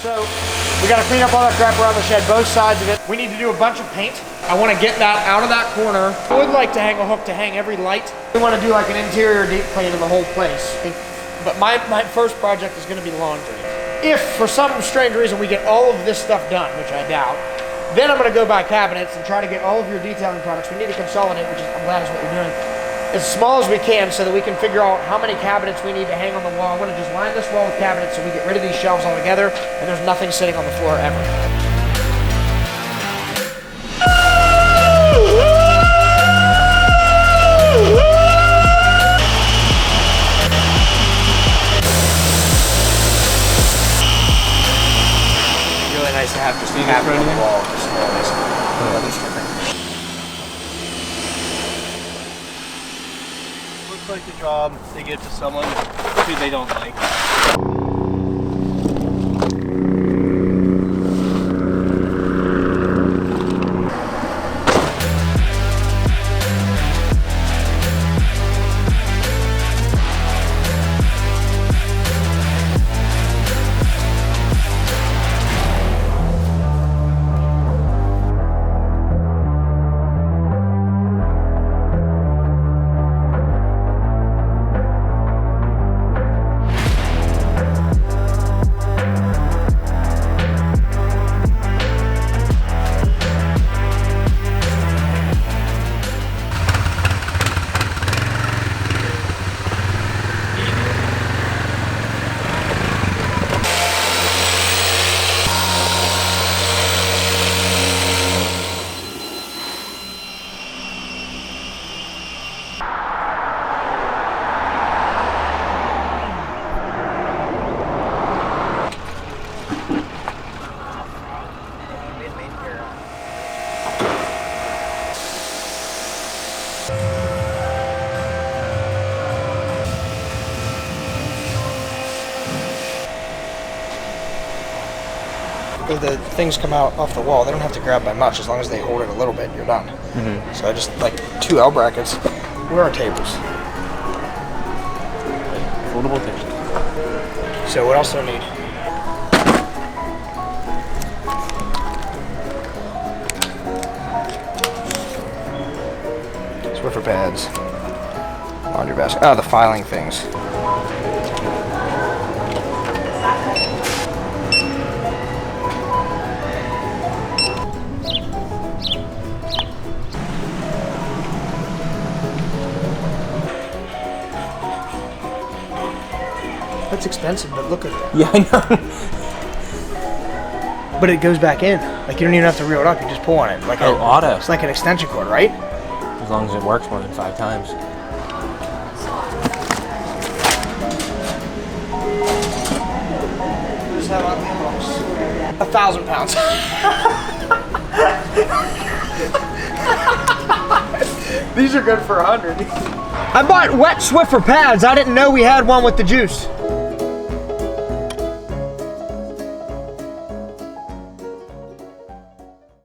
So we got to clean up all that crap around the shed, both sides of it. We need to do a bunch of paint. I want to get that out of that corner. I would like to hang a hook to hang every light. We want to do like an interior deep clean of the whole place. But my first project is going to be laundry. If for some strange reason we get all of this stuff done, which I doubt, then I'm going to go buy cabinets and try to get all of your detailing products. We need to consolidate, which is, I'm glad is what you're doing, as small as we can so that we can figure out how many cabinets we need to hang on the wall. I'm going to just line this wall with cabinets so we get rid of these shelves altogether and there's nothing sitting on the floor ever. Really nice to have this cabinet on the wall. Just like the job they give to someone who they don't like. If the things come out off the wall, they don't have to grab by much. As long as they hold it a little bit, you're done. So I just like 2 L brackets. Where are tables? Foldable table. So what else do I need? Swiffer pads. Laundry basket. Oh, the filing things. That's expensive, but look at it. Yeah, I know. But it goes back in. Like, you don't even have to reel it up, you just pull on it. Like auto. It's like an extension cord, right? As long as it works more than 5 times. Just have on the envelopes. 1,000 pounds. These are good for 100. I bought wet Swiffer pads. I didn't know we had one with the juice.